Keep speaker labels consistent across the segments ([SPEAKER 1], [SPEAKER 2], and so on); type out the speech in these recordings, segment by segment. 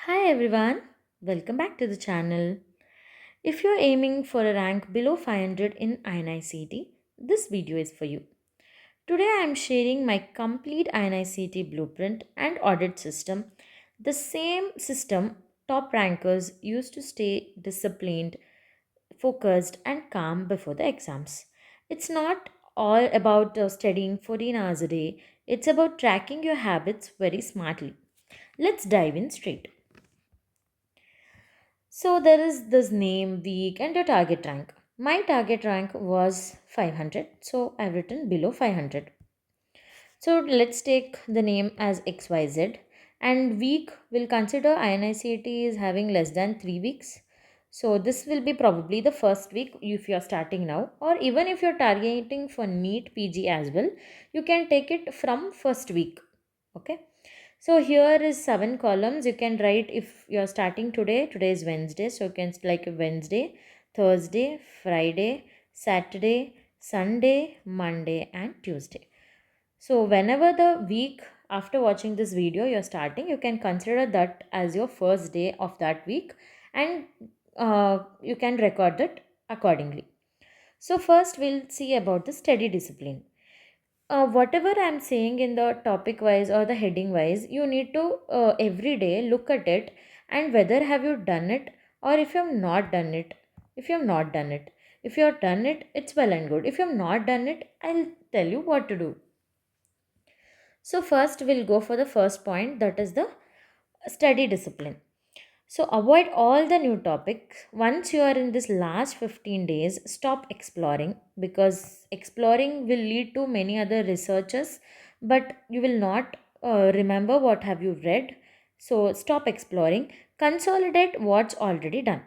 [SPEAKER 1] Hi everyone, welcome back to the channel. If you're aiming for a rank below 500 in INI-CET, this video is for you. Today I am sharing my complete INI-CET blueprint and audit system, the same system top rankers use to stay disciplined, focused, and calm before the exams. It's not all about studying 14 hours a day, it's about tracking your habits very smartly. Let's dive in straight. So there is this name, week, and your target rank. My target rank was 500, so I've written below 500. So let's take the name as XYZ, and week will consider INICET is having less than 3 weeks. So this will be probably the first week if you're starting now, or even if you're targeting for NEET PG as well, you can take it from first week. Okay. So here is 7 columns. You can write if you're starting today. Today is Wednesday, so you can like Wednesday, Thursday, Friday, Saturday, Sunday, Monday, and Tuesday. So whenever the week after watching this video you're starting, you can consider that as your first day of that week, and you can record it accordingly. So first we'll see about the study discipline. Whatever I'm saying in the topic wise or the heading wise, you need to every day look at it and whether have you done it, or if you have not done it. If you have not done it, if you have done it, it's well and good. If you have not done it, I'll tell you what to do. So first we'll go for the first point, that is the study discipline. So avoid all the new topics. Once you are in this last 15 days, stop exploring, because exploring will lead to many other researches, but you will not remember what have you read. So stop exploring. Consolidate what's already done.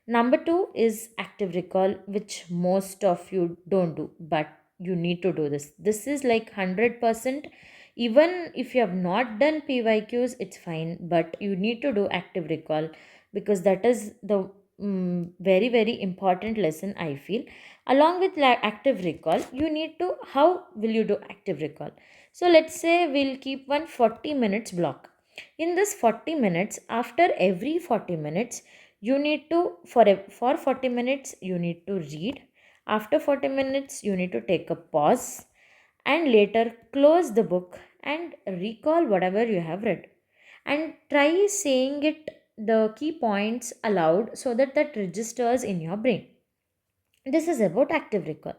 [SPEAKER 1] Number two is active recall, which most of you don't do, but you need to do this. This is like 100%. Even if you have not done PYQs, it's fine, but you need to do active recall, because that is the very, very important lesson I feel. Along with active recall, you need to, how will you do active recall? So let's say we'll keep one 40 minutes block. In this 40 minutes, after every 40 minutes, you need to for 40 minutes you need to read. After 40 minutes you need to take a pause and later close the book and recall whatever you have read, and try saying it, the key points aloud, so that that registers in your brain. This is about active recall.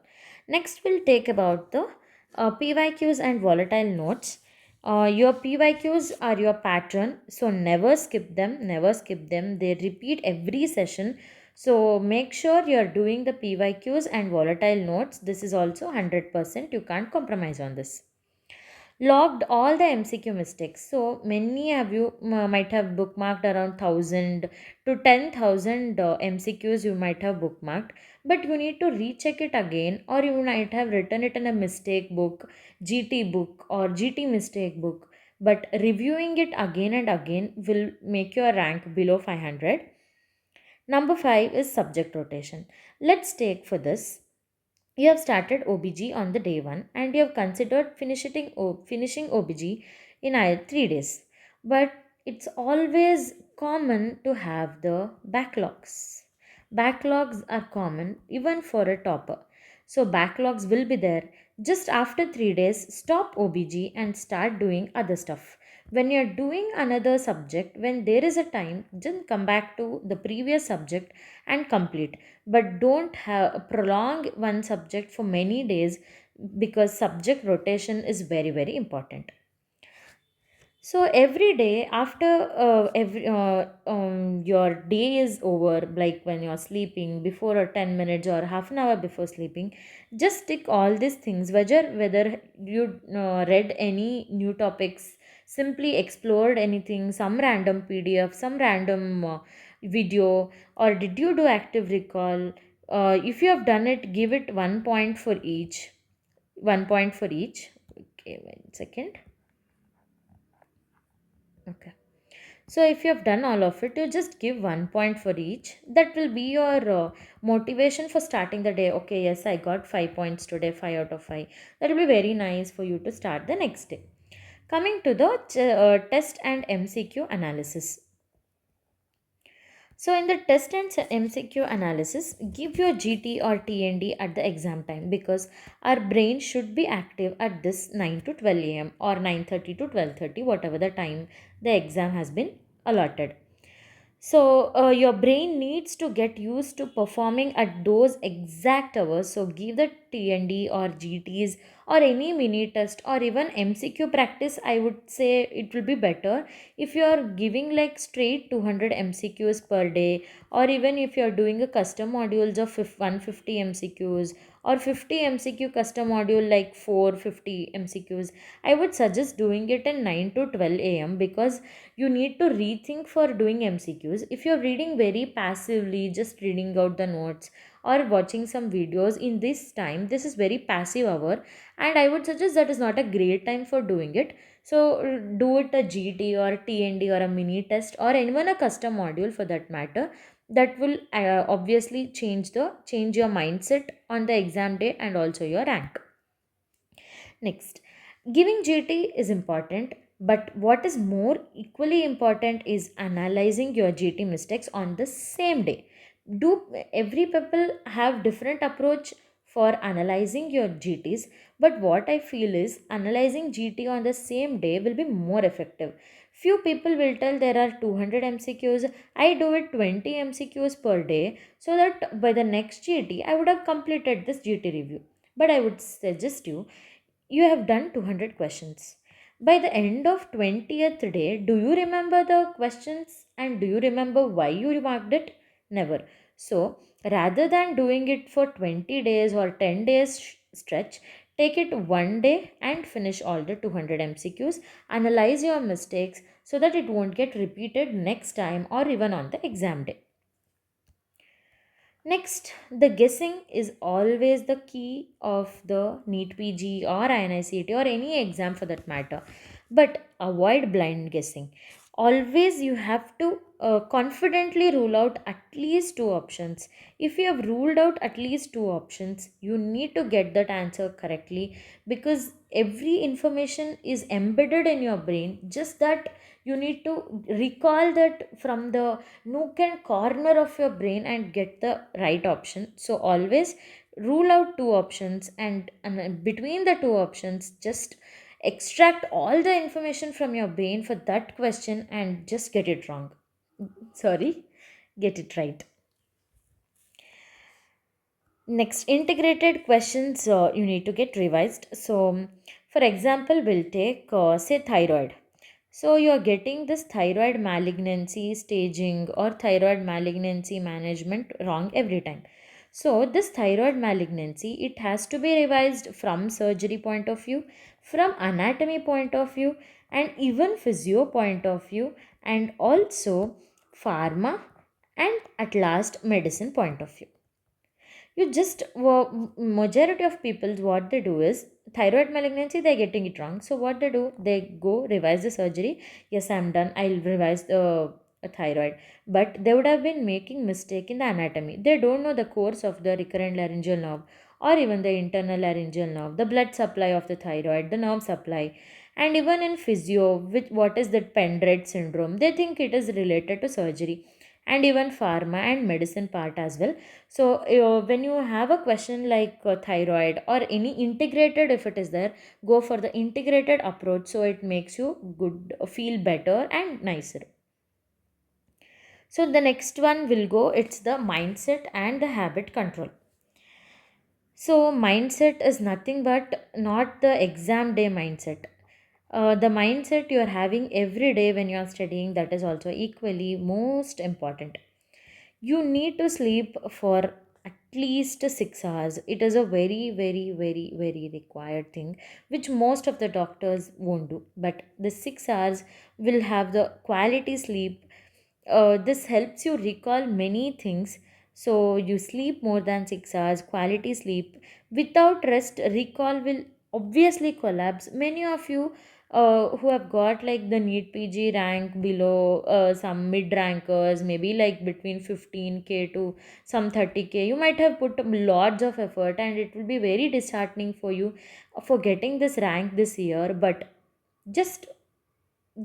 [SPEAKER 1] Next, we'll take about the PYQs and volatile notes. Your PYQs are your pattern, so never skip them. Never skip them. They repeat every session. So make sure you're doing the PYQs and volatile notes. This is also 100%. You can't compromise on this. Logged all the MCQ mistakes. So many of you might have bookmarked around 1000 to 10,000 MCQs you might have bookmarked, but you need to recheck it again, or you might have written it in a mistake book, GT book, or GT mistake book. But reviewing it again and again will make your rank below 500. Number 5 is subject rotation. Let's take for this, you have started OBG on the day 1 and you have considered finishing OBG in 3 days. But it's always common to have the backlogs. Backlogs are common even for a topper. So backlogs will be there. Just after 3 days, stop OBG and start doing other stuff. When you're doing another subject, when there is a time, just come back to the previous subject and complete, but don't have prolong one subject for many days, because subject rotation is very, very important. So every day after every your day is over, like when you're sleeping, before or 10 minutes or half an hour before sleeping, just tick all these things, whether you read any new topics, simply explored anything, some random PDF, some random video, or did you do active recall. If you have done it, give it 1 point for each. 1 point for each. Okay, 1 second. Okay. So if you have done all of it, you just give 1 point for each. That will be your motivation for starting the day. Okay, yes, I got 5 points today, 5 out of 5. That will be very nice for you to start the next day. Coming to the test and MCQ analysis. So in the test and MCQ analysis, give your GT or TND at the exam time, because our brain should be active at this 9 to 12 a.m. or 9:30 to 12:30, whatever the time the exam has been allotted. So your brain needs to get used to performing at those exact hours. So give the TND or GTs or any mini test or even MCQ practice. I would say it will be better if you are giving like straight 200 MCQs per day, or even if you are doing a custom modules of 150 MCQs or 50 MCQ custom module like 450 MCQs. I would suggest doing it in 9 to 12 a.m. because you need to rethink for doing MCQs. If you're reading very passively, just reading out the notes or watching some videos in this time, this is very passive hour, and I would suggest that is not a great time for doing it. So do it a GT or TND or a mini test or even a custom module for that matter. That will obviously change your mindset on the exam day and also your rank. Next, giving GT is important, but what is more equally important is analyzing your GT mistakes on the same day. Do every people have different approach for analyzing your GTs, but what I feel is analyzing GT on the same day will be more effective. Few people will tell there are 200 MCQs. I do it 20 MCQs per day so that by the next GT I would have completed this GT review. But I would suggest you have done 200 questions. By the end of 20th day, do you remember the questions and do you remember why you marked it? Never. So, rather than doing it for 20 days or 10 days stretch, take it one day and finish all the 200 MCQs. Analyze your mistakes so that it won't get repeated next time or even on the exam day. Next, the guessing is always the key of the NEET PG or INI-CET or any exam for that matter. But avoid blind guessing. Always you have to confidently rule out at least two options. If you have ruled out at least two options, you need to get that answer correctly, because every information is embedded in your brain. Just that you need to recall that from the nook and corner of your brain and get the right option. So always rule out two options, and between the two options just extract all the information from your brain for that question and just get it wrong. Sorry, get it right. Next, integrated questions you need to get revised. So for example, we'll take say thyroid. So you're getting this thyroid malignancy staging or thyroid malignancy management wrong every time. So this thyroid malignancy, it has to be revised from surgery point of view, from anatomy point of view, and even physio point of view, and also pharma, and at last medicine point of view. You just majority of people, what they do is thyroid malignancy, they're getting it wrong. So what they do, they go revise the surgery. Yes, I'm done, I'll revise the thyroid. But they would have been making mistake in the anatomy. They don't know the course of the recurrent laryngeal nerve or even the internal laryngeal nerve, the blood supply of the thyroid, the nerve supply. And even in physio, with what is that pendred syndrome, they think it is related to surgery. And even pharma and medicine part as well. So when you have a question like thyroid or any integrated, if it is there, go for the integrated approach, so it makes you good, feel better and nicer. So the next one will go, it's the mindset and the habit control. So mindset is nothing but not the exam day mindset. The mindset you are having every day when you are studying, that is also equally most important. You need to sleep for at least 6 hours. It is a very very very very required thing, which most of the doctors won't do, but the 6 hours will have the quality sleep. This helps you recall many things. So you sleep more than 6 hours, quality sleep. Without rest, recall will obviously collapse. Many of you who have got like the NEET PG rank below some mid rankers, maybe like between 15K to some 30K, you might have put lots of effort, and it will be very disheartening for you for getting this rank this year. But just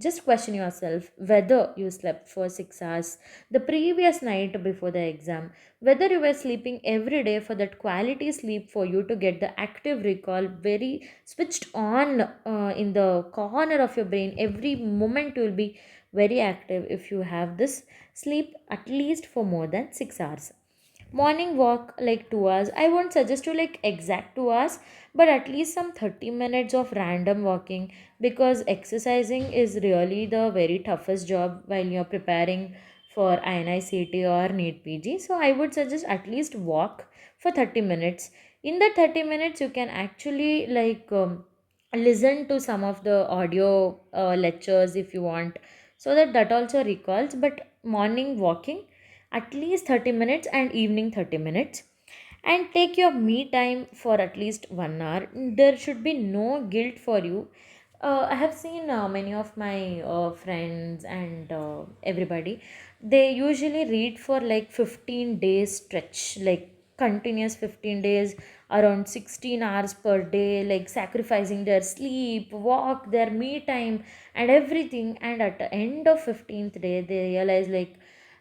[SPEAKER 1] Just question yourself whether you slept for 6 hours the previous night before the exam, whether you were sleeping every day for that quality sleep for you to get the active recall very switched on in the corner of your brain. Every moment you will be very active if you have this sleep at least for more than 6 hours. Morning walk like 2 hours, I won't suggest to like exact 2 hours, but at least some 30 minutes of random walking, because exercising is really the very toughest job while you're preparing for INI-CET or NEET PG. So I would suggest at least walk for 30 minutes. In that 30 minutes you can actually listen to some of the audio lectures if you want, so that that also recalls. But morning walking at least 30 minutes and evening 30 minutes, and take your me time for at least 1 hour. There should be no guilt for you. I have seen many of my friends and everybody, they usually read for like 15 days stretch, like continuous 15 days, around 16 hours per day, like sacrificing their sleep, walk, their me time and everything. And at the end of 15th day they realize like,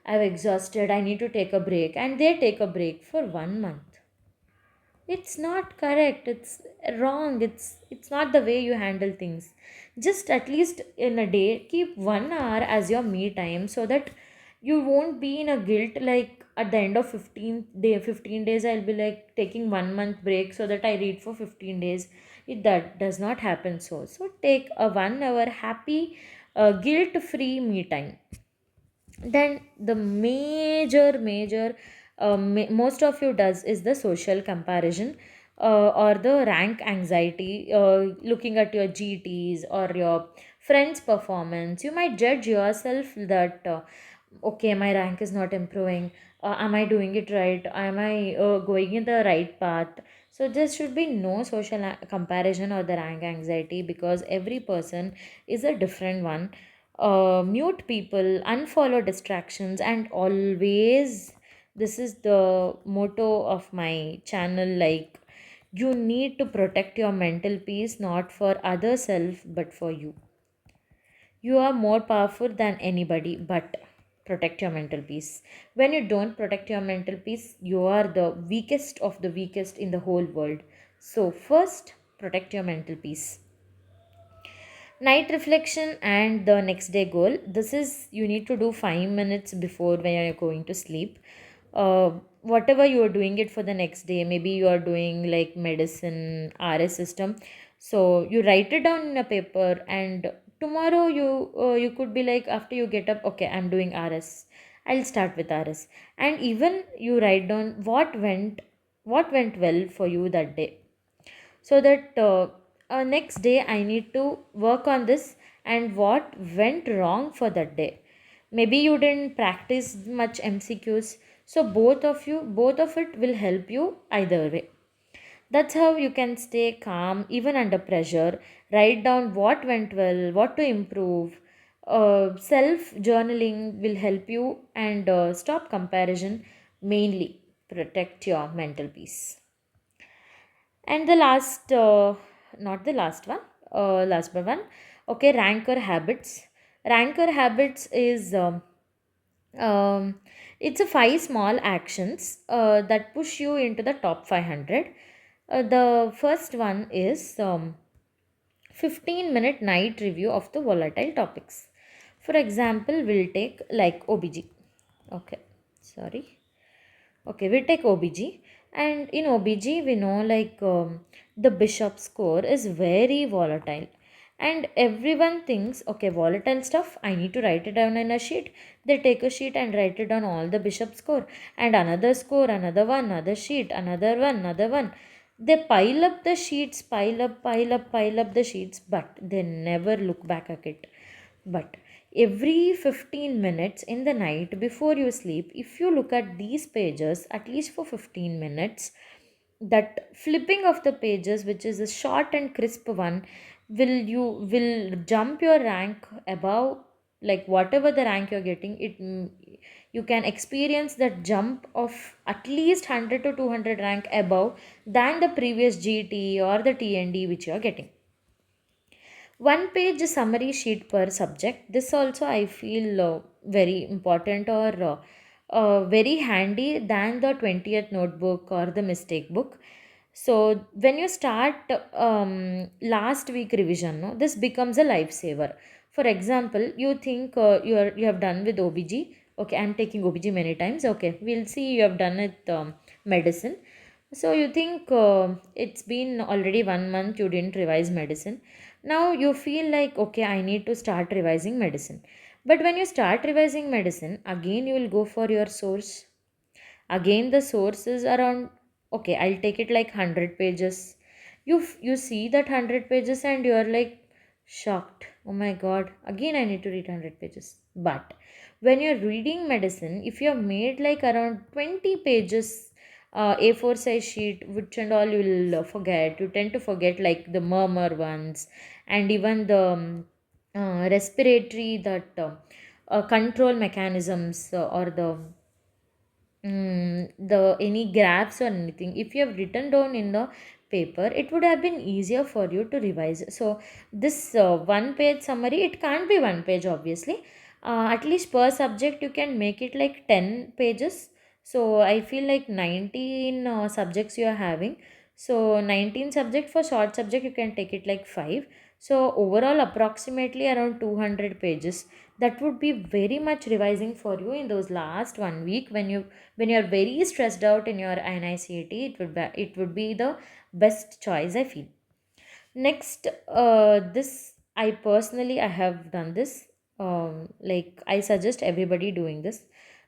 [SPEAKER 1] I'm exhausted, I need to take a break, and they take a break for 1 month. It's not correct, it's wrong, it's not the way you handle things. Just at least in a day keep 1 hour as your me time, so that you won't be in a guilt like at the end of 15 days I'll be like taking 1 month break so that I read for 15 days. That does not happen. So take a 1 hour happy guilt free me time. Then the most of you does is the social comparison, or the rank anxiety, looking at your GTs or your friends performance. You might judge yourself that okay, my rank is not improving, am I doing it right, am I going in the right path. So there should be no social comparison or the rank anxiety, because every person is a different one. Mute people, unfollow distractions, and always, this is the motto of my channel, like, you need to protect your mental peace not for other self but for you. You are more powerful than anybody, but protect your mental peace. When you don't protect your mental peace, you are the weakest of the weakest in the whole world. So first, protect your mental peace. Night reflection and the next day goal. This is, you need to do 5 minutes before when you're going to sleep. Whatever you are doing it for the next day, maybe you are doing like medicine, RS system. So you write it down in a paper, and tomorrow you could be like, after you get up, okay, I'm doing RS. I'll start with RS, and even you write down what went well for you that day, so that next day I need to work on this, and what went wrong for that day. Maybe you didn't practice much MCQs, so both of it will help you either way. That's how you can stay calm even under pressure. Write down what went well, what to improve. Self journaling will help you, and stop comparison, mainly protect your mental peace. And the last, not the last one, last but one, okay, rancor habits. Rancor habits is it's a five small actions that push you into the top 500. The first one is 15-minute night review of the volatile topics. For example, we'll take like OBG. Okay, sorry. Okay, we take OBG, and in OBG we know like the bishop score is very volatile, and everyone thinks, okay, volatile stuff, I need to write it down in a sheet. They take a sheet and write it down all the bishop score, another one, another sheet, another one, another one. They pile up the sheets, pile up the sheets, but they never look back at it. But every 15 minutes in the night before you sleep, if you look at these pages at least for 15 minutes, that flipping of the pages, which is a short and crisp one, will jump your rank above, like whatever the rank you're getting it. You can experience that jump of at least 100 to 200 rank above than the previous GT or the TND which you're getting. One page summary sheet per subject. This also I feel very important, or very handy than the 20th notebook or the mistake book. So when you start last week revision, no, this becomes a lifesaver. For example, you think you have done with OBG. Okay, I'm taking OBG many times. Okay, we'll see you have done it medicine. So you think it's been already 1 month you didn't revise medicine. Now you feel like, okay, I need to start revising medicine. But when you start revising medicine, again you will go for your source. Again the source is around, okay, I'll take it like 100 pages. You see that 100 pages and you are like shocked. Oh my god, again I need to read 100 pages. But when you're reading medicine, if you have made like around 20 pages A4 size sheet, which and all you will forget, you tend to forget like the murmur ones, and even the respiratory, that control mechanisms, or the any graphs or anything, if you have written down in the paper, it would have been easier for you to revise. So this one page summary, it can't be one page obviously. At least per subject you can make it like 10 pages. So I feel like 19 subjects you are having. So 19 subject, for short subject you can take it like 5. So overall approximately around 200 pages. That would be very much revising for you in those last 1 week, when you're very stressed out in your INI-CET. It would be the best choice, I feel. Next, this I personally I have done this. Like I suggest everybody doing this.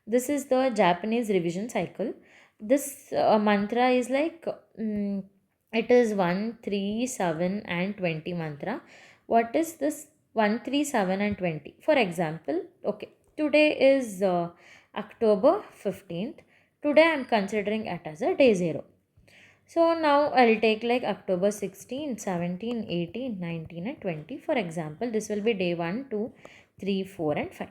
[SPEAKER 1] This is the Japanese revision cycle. This mantra is like, it is 1, 3, 7, and 20 mantra. What is this 1, 3, 7, and 20? For example, okay, today is October 15th. Today I am considering it as a day 0. So now I'll take like October 16, 17, 18, 19, and 20. For example, this will be day 1, 2, 3, 4, and 5.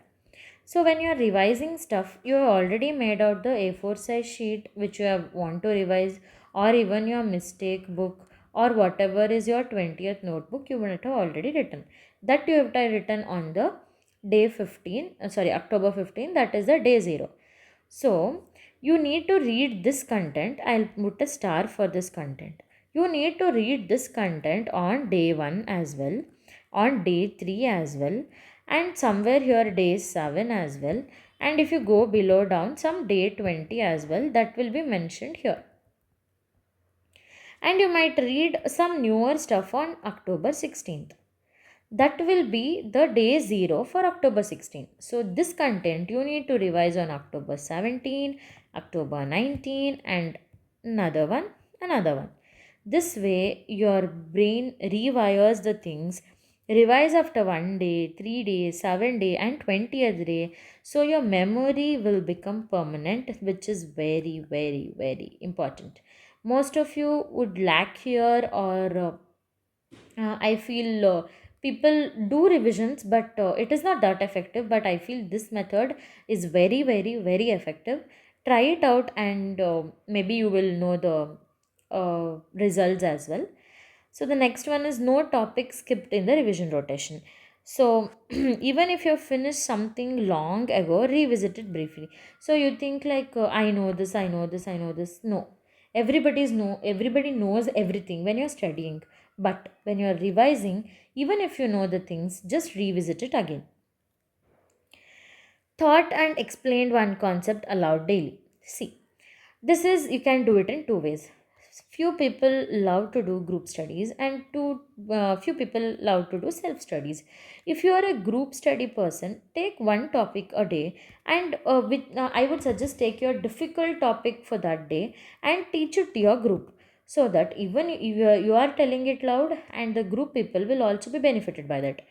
[SPEAKER 1] So when you are revising stuff, you have already made out the A4 size sheet which you have want to revise, or even your mistake book, or whatever is your 20th notebook you might have already written. That you have written on the day 15, sorry, October 15, that is the day 0. So you need to read this content. I'll put a star for this content. You need to read this content on day 1 as well, on day 3 as well, and somewhere here day 7 as well. And if you go below down, some day 20 as well, that will be mentioned here. And you might read some newer stuff on October 16th. That will be the day 0 for October 16. So this content you need to revise on October 17, October 19, and another one. This way your brain rewires the things. Revise after 1 day, 3 days, 7 day, and 20th day. So your memory will become permanent, which is very, very, very important. Most of you would lack here, or I feel people do revisions, but it is not that effective. But I feel this method is very, very, very effective. Try it out, and maybe you will know the results as well. So the next one is no topic skipped in the revision rotation. So even if you have finished something long ago, revisit it briefly. So you think like, I know this, I know this, I know this. No, everybody knows everything when you're studying. But when you're revising, even if you know the things, just revisit it again. Thought and explained one concept aloud daily. See, this is, you can do it in two ways. Few people love to do group studies, and few people love to do self studies. If you are a group study person, take one topic a day, and I would suggest take your difficult topic for that day and teach it to your group, so that even if you are telling it loud, and the group people will also be benefited by that.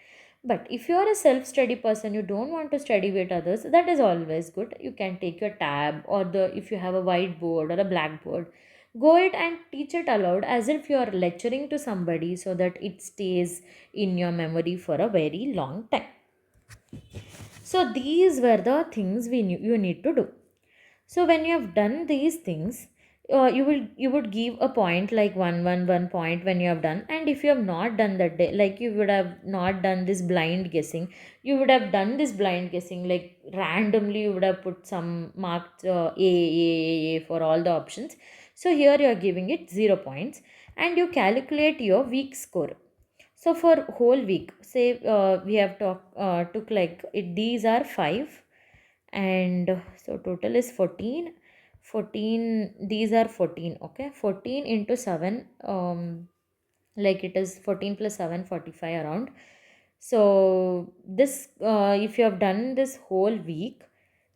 [SPEAKER 1] But if you are a self study person, you don't want to study with others, that is always good. You can take your tab, or the if you have a whiteboard or a blackboard, go it and teach it aloud as if you are lecturing to somebody, so that it stays in your memory for a very long time. So these were the things you need to do. So when you have done these things, you would give a point like 1 1 1 point when you have done. And if you have not done that day, like you would have not done this blind guessing, you would have done this blind guessing like randomly, you would have put some marked a for all the options. So here you are giving it 0 points, and you calculate your week score. So for whole week, say we have took like it, these are 5, and so total is 14. 14, these are 14, okay, 14 into 7, like it is 14 plus 7, 45 around. So this if you have done this whole week,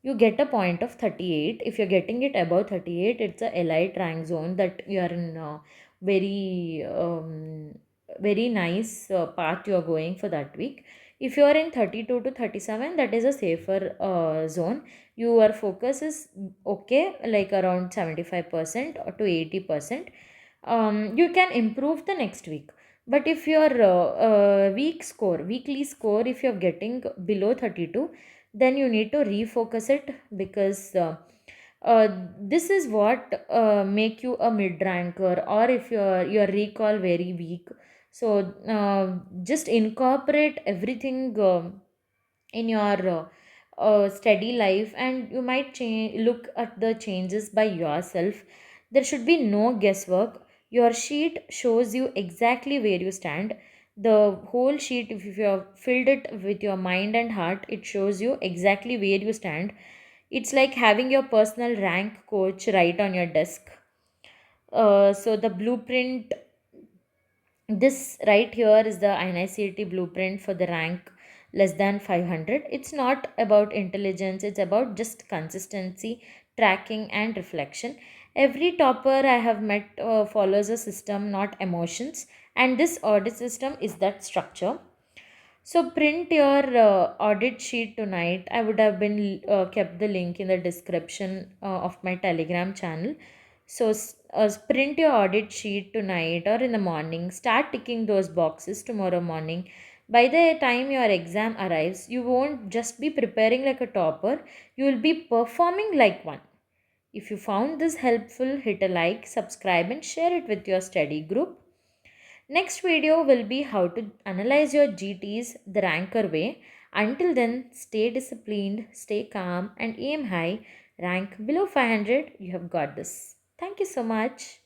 [SPEAKER 1] you get a point of 38. If you're getting it above 38, it's a elite rank zone, that you are in very very nice path you are going for that week. If you are in 32 to 37, that is a safer zone. Your focus is okay, like around 75% or to 80%. You can improve the next week. But if your weekly score, if you're getting below 32, then you need to refocus it, because this is what make you a mid ranker. Or if your recall very weak, so just incorporate everything in your steady life, and you might look at the changes by yourself. There should be no guesswork. Your sheet shows you exactly where you stand. The whole sheet, if you have filled it with your mind and heart, it shows you exactly where you stand. It's like having your personal rank coach right on your desk. So the blueprint, this right here is the INI-CET blueprint for the rank less than 500. It's not about intelligence, it's about just consistency, tracking, and reflection. Every topper I have met follows a system, not emotions, and this audit system is that structure. So print your audit sheet tonight. I would have been kept the link in the description of my Telegram channel. So print your audit sheet tonight or in the morning. Start ticking those boxes tomorrow morning. By the time your exam arrives, you won't just be preparing like a topper. You will be performing like one. If you found this helpful, hit a like, subscribe, and share it with your study group. Next video will be how to analyze your GTs the ranker way. Until then, stay disciplined, stay calm, and aim high. Rank below 500. You have got this. Thank you so much.